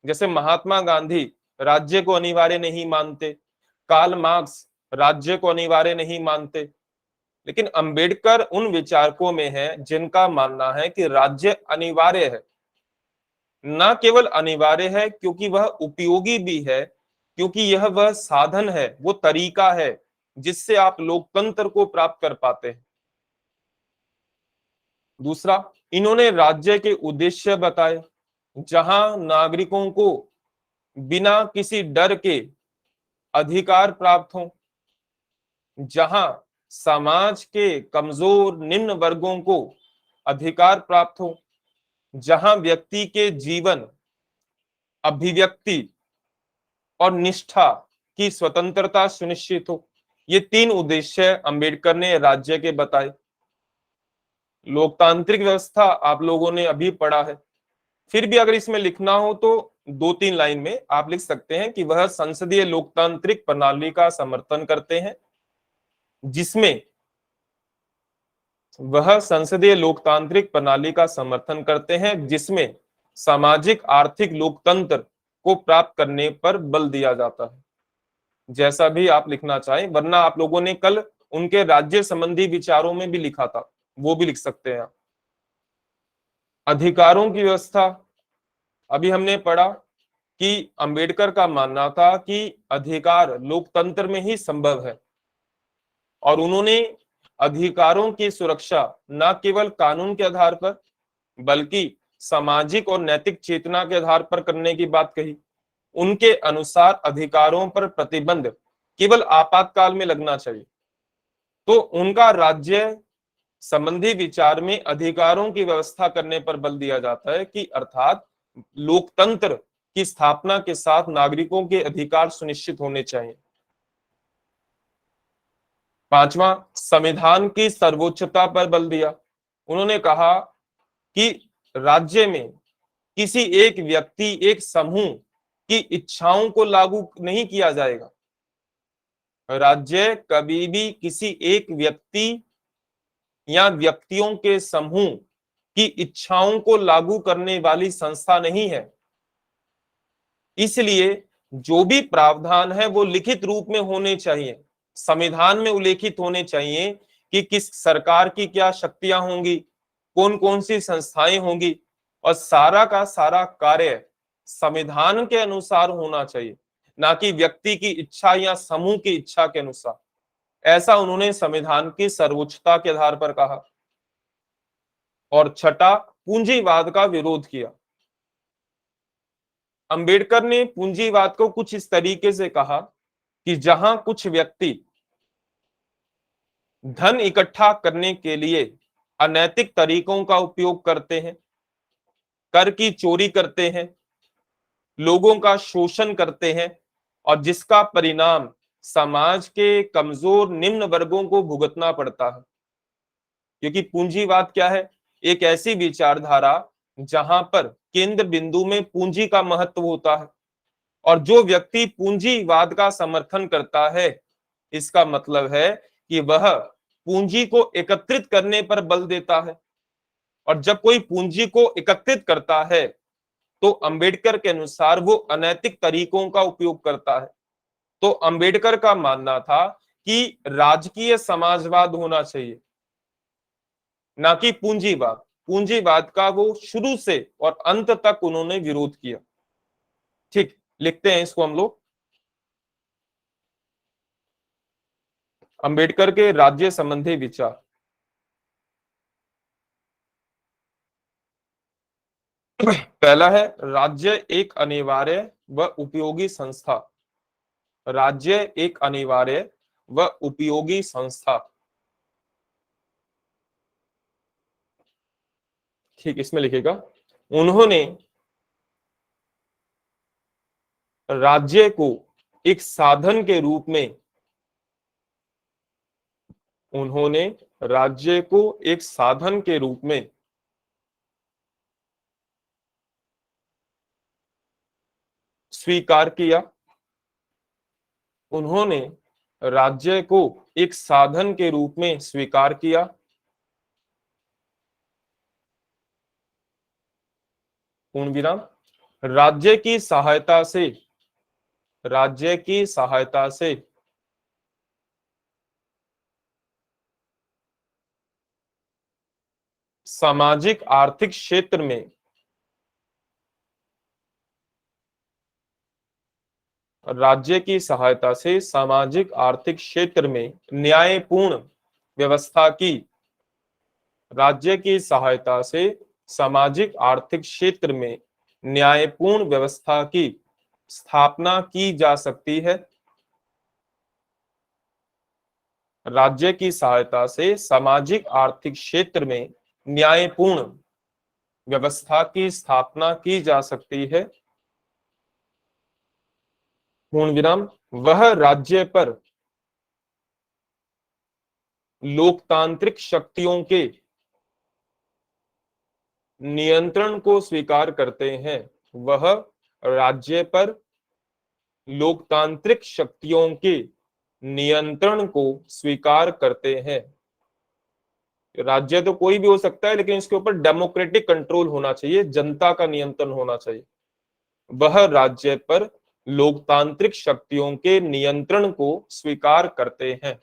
जैसे महात्मा गांधी राज्य को अनिवार्य नहीं मानते, कार्ल मार्क्स राज्य को अनिवार्य नहीं मानते, लेकिन अंबेडकर उन विचारकों में है जिनका मानना है कि राज्य अनिवार्य है। न केवल अनिवार्य है क्योंकि वह उपयोगी भी है, क्योंकि यह वह साधन है, वो तरीका है जिससे आप लोकतंत्र को प्राप्त कर पाते हैं। दूसरा, इन्होंने राज्य के उद्देश्य बताए, जहां नागरिकों को बिना किसी डर के अधिकार प्राप्त हो, जहां समाज के कमजोर निम्न वर्गों को अधिकार प्राप्त हो, जहां व्यक्ति के जीवन, अभिव्यक्ति और निष्ठा की स्वतंत्रता सुनिश्चित हो। ये 3 उद्देश्य अंबेडकर ने राज्य के बताए। लोकतांत्रिक व्यवस्था आप लोगों ने अभी पढ़ा है, फिर भी अगर इसमें लिखना हो तो 2-3 लाइन में आप लिख सकते हैं कि वह संसदीय लोकतांत्रिक प्रणाली का समर्थन करते हैं, जिसमें वह संसदीय लोकतांत्रिक प्रणाली का समर्थन करते हैं जिसमें सामाजिक आर्थिक लोकतंत्र को प्राप्त करने पर बल दिया जाता है। जैसा भी आप लिखना चाहें, वरना आप लोगों ने कल उनके राज्य संबंधी विचारों में भी लिखा था, वो भी लिख सकते हैं। अधिकारों की व्यवस्था, अभी हमने पढ़ा कि अंबेडकर का मानना था कि अधिकार लोकतंत्र में ही संभव है, और उन्होंने अधिकारों की सुरक्षा न केवल कानून के आधार पर बल्कि सामाजिक और नैतिक चेतना के आधार पर करने की बात कही। उनके अनुसार अधिकारों पर प्रतिबंध केवल आपातकाल में लगना चाहिए। तो उनका राज्य संबंधी विचार में अधिकारों की व्यवस्था करने पर बल दिया जाता है कि अर्थात लोकतंत्र की स्थापना के साथ नागरिकों के अधिकार सुनिश्चित होने चाहिए। पांचवा, संविधान की सर्वोच्चता पर बल दिया। उन्होंने कहा कि राज्य में किसी एक व्यक्ति, एक समूह की इच्छाओं को लागू नहीं किया जाएगा। राज्य कभी भी किसी एक व्यक्ति या व्यक्तियों के समूह की इच्छाओं को लागू करने वाली संस्था नहीं है। इसलिए जो भी प्रावधान है वो लिखित रूप में होने चाहिए, संविधान में उल्लेखित होने चाहिए कि किस सरकार की क्या शक्तियां होंगी, कौन कौन सी संस्थाएं होंगी, और सारा का सारा कार्य संविधान के अनुसार होना चाहिए, ना कि व्यक्ति की इच्छा या समूह की इच्छा के अनुसार। ऐसा उन्होंने संविधान की सर्वोच्चता के आधार पर कहा। और छठा, पूंजीवाद का विरोध किया। अंबेडकर ने पूंजीवाद को कुछ इस तरीके से कहा कि जहां कुछ व्यक्ति धन इकट्ठा करने के लिए अनैतिक तरीकों का उपयोग करते हैं, कर की चोरी करते हैं, लोगों का शोषण करते हैं, और जिसका परिणाम समाज के कमजोर निम्न वर्गों को भुगतना पड़ता है। क्योंकि पूंजीवाद क्या है? एक ऐसी विचारधारा जहां पर केंद्र बिंदु में पूंजी का महत्व होता है, और जो व्यक्ति पूंजीवाद का समर्थन करता है, इसका मतलब है कि वह पूंजी को एकत्रित करने पर बल देता है। और जब कोई पूंजी को एकत्रित करता है तो अंबेडकर के अनुसार वो अनैतिक तरीकों का उपयोग करता है। तो अंबेडकर का मानना था कि राजकीय समाजवाद होना चाहिए, ना कि पूंजीवाद। पूंजीवाद का वो शुरू से और अंत तक उन्होंने विरोध किया। ठीक, लिखते हैं इसको हम लोग। अंबेडकर के राज्य संबंधी विचार। पहला है, राज्य एक अनिवार्य व उपयोगी संस्था। राज्य एक अनिवार्य व उपयोगी संस्था। ठीक, इसमें लिखेगा, उन्होंने राज्य को एक साधन के रूप में, उन्होंने राज्य को एक साधन के रूप में स्वीकार किया। उन्होंने राज्य को एक साधन के रूप में स्वीकार किया। पूर्ण विराम। राज्य की सहायता से, राज्य की सहायता से सामाजिक आर्थिक क्षेत्र में, राज्य की सहायता से सामाजिक आर्थिक क्षेत्र में न्यायपूर्ण व्यवस्था की, राज्य की सहायता से सामाजिक आर्थिक क्षेत्र में न्यायपूर्ण व्यवस्था की स्थापना की जा सकती है। राज्य की सहायता से सामाजिक आर्थिक क्षेत्र में न्यायपूर्ण व्यवस्था की स्थापना की जा सकती है। पूर्ण विराम। वह राज्य पर लोकतांत्रिक शक्तियों के नियंत्रण को स्वीकार करते हैं। वह राज्य पर लोकतांत्रिक शक्तियों के नियंत्रण को स्वीकार करते हैं। राज्य तो कोई भी हो सकता है, लेकिन इसके ऊपर डेमोक्रेटिक कंट्रोल होना चाहिए, जनता का नियंत्रण होना चाहिए। वह राज्य पर लोकतांत्रिक शक्तियों के नियंत्रण को स्वीकार करते हैं।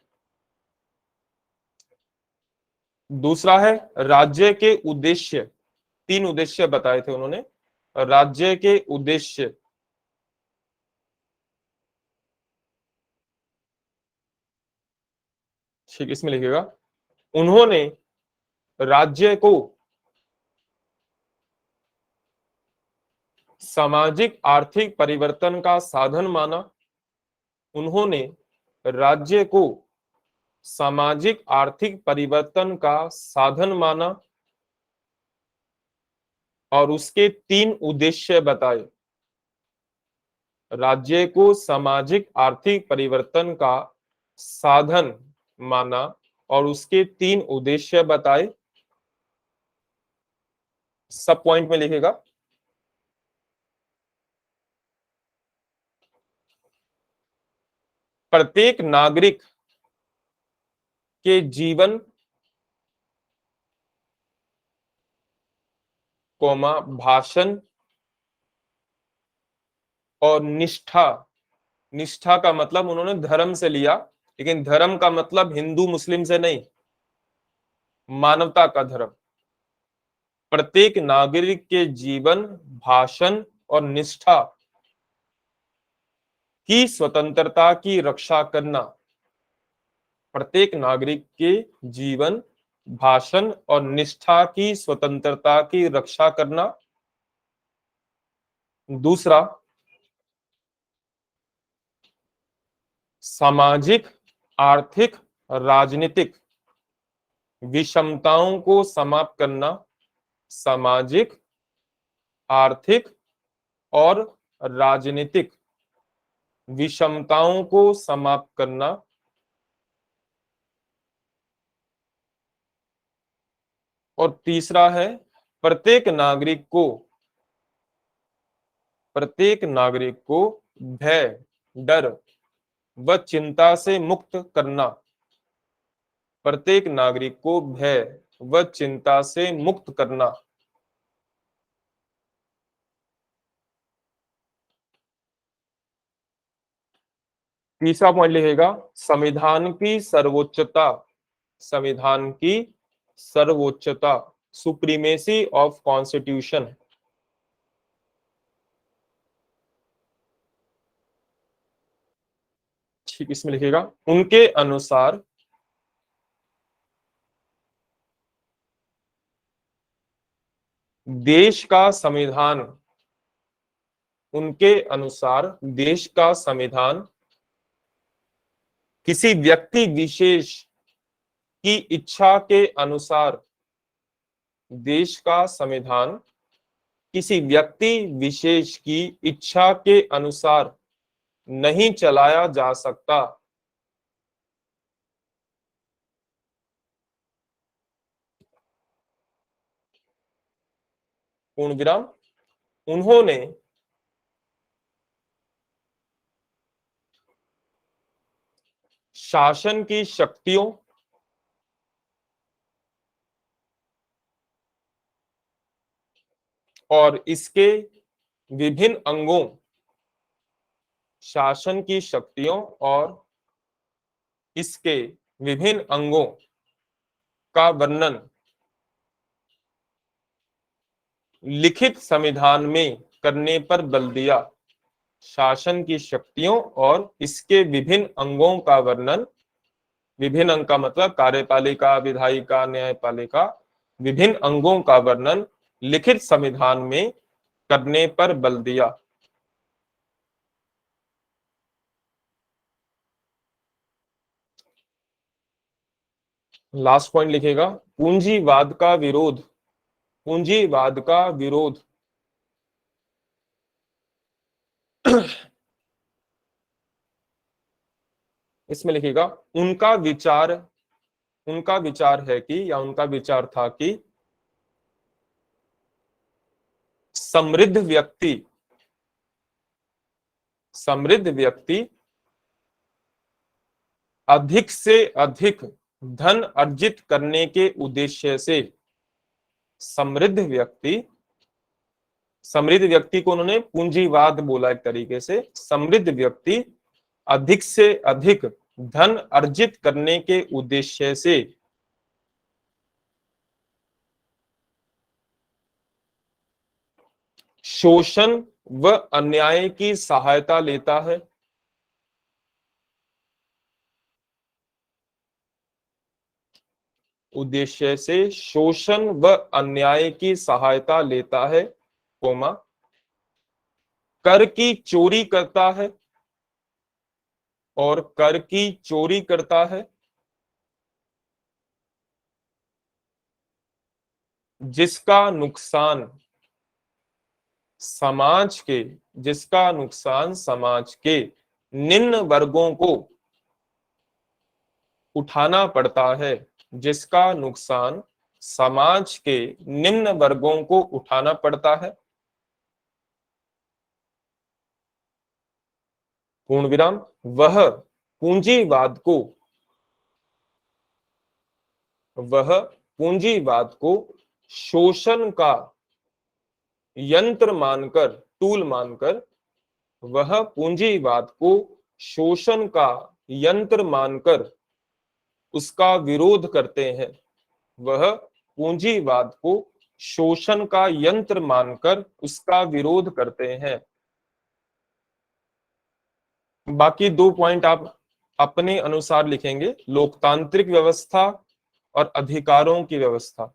दूसरा है, राज्य के उद्देश्य। तीन उद्देश्य बताए थे उन्होंने। राज्य के उद्देश्य। ठीक, इसमें लिखिएगा, उन्होंने राज्य को सामाजिक आर्थिक परिवर्तन का साधन माना। उन्होंने राज्य को सामाजिक आर्थिक परिवर्तन का साधन माना और उसके 3 उद्देश्य बताए। राज्य को सामाजिक आर्थिक परिवर्तन का साधन माना और उसके 3 उद्देश्य बताए। सब पॉइंट में लिखेगा। प्रत्येक नागरिक के जीवन कोमा भाषण और निष्ठा। निष्ठा का मतलब उन्होंने धर्म से लिया, लेकिन धर्म का मतलब हिंदू मुस्लिम से नहीं, मानवता का धर्म। प्रत्येक नागरिक के जीवन, भाषण और निष्ठा की स्वतंत्रता की रक्षा करना। प्रत्येक नागरिक के जीवन, भाषण और निष्ठा की स्वतंत्रता की रक्षा करना। दूसरा, सामाजिक, आर्थिक, राजनीतिक विषमताओं को समाप्त करना। सामाजिक, आर्थिक और राजनीतिक विषमताओं को समाप्त करना। और तीसरा है प्रत्येक नागरिक को भय, डर व चिंता से मुक्त करना। प्रत्येक नागरिक को भय व चिंता से मुक्त करना। तीसरा पॉइंट लिखेगा, संविधान की सर्वोच्चता। संविधान की सर्वोच्चता, सुप्रीमेसी ऑफ कॉन्स्टिट्यूशन। ठीक, इसमें लिखेगा उनके अनुसार देश का संविधान, उनके अनुसार देश का संविधान किसी व्यक्ति विशेष की इच्छा के अनुसार, देश का संविधान किसी व्यक्ति विशेष की इच्छा के अनुसार नहीं चलाया जा सकता। पूर्ण विराम। उन्होंने शासन की शक्तियों और इसके विभिन्न अंगों, शासन की शक्तियों और इसके विभिन्न अंगों का वर्णन लिखित संविधान में करने पर बल दिया। शासन की शक्तियों और इसके विभिन्न अंगों का वर्णन, विभिन्न अंग का मतलब कार्यपालिका, विधायिका, न्यायपालिका, विभिन्न अंगों का वर्णन लिखित संविधान में करने पर बल दिया। लास्ट पॉइंट लिखेगा, पूंजीवाद का विरोध। पूंजीवाद का विरोध इसमें लिखेगा उनका विचार है कि, या उनका विचार था कि समृद्ध व्यक्ति अधिक से अधिक धन अर्जित करने के उद्देश्य से, समृद्ध व्यक्ति को उन्होंने पूंजीवाद बोला एक तरीके से। समृद्ध व्यक्ति अधिक से अधिक धन अर्जित करने के उद्देश्य से शोषण व अन्याय की सहायता लेता है। उद्देश्य से शोषण व अन्याय की सहायता लेता है, कोमा, कर की चोरी करता है और कर की चोरी करता है, जिसका नुकसान समाज के जिसका नुकसान समाज के निम्न वर्गों को उठाना पड़ता है, जिसका नुकसान समाज के निम्न वर्गों को उठाना पड़ता है, पूर्ण विराम, वह पूंजीवाद को वह पूंजीवाद को शोषण का यंत्र मानकर, टूल मानकर, वह पूंजीवाद को शोषण का यंत्र मानकर उसका विरोध करते हैं। वह पूंजीवाद को शोषण का यंत्र मानकर उसका विरोध करते हैं। बाकी 2 पॉइंट आप अपने अनुसार लिखेंगे, लोकतांत्रिक व्यवस्था और अधिकारों की व्यवस्था।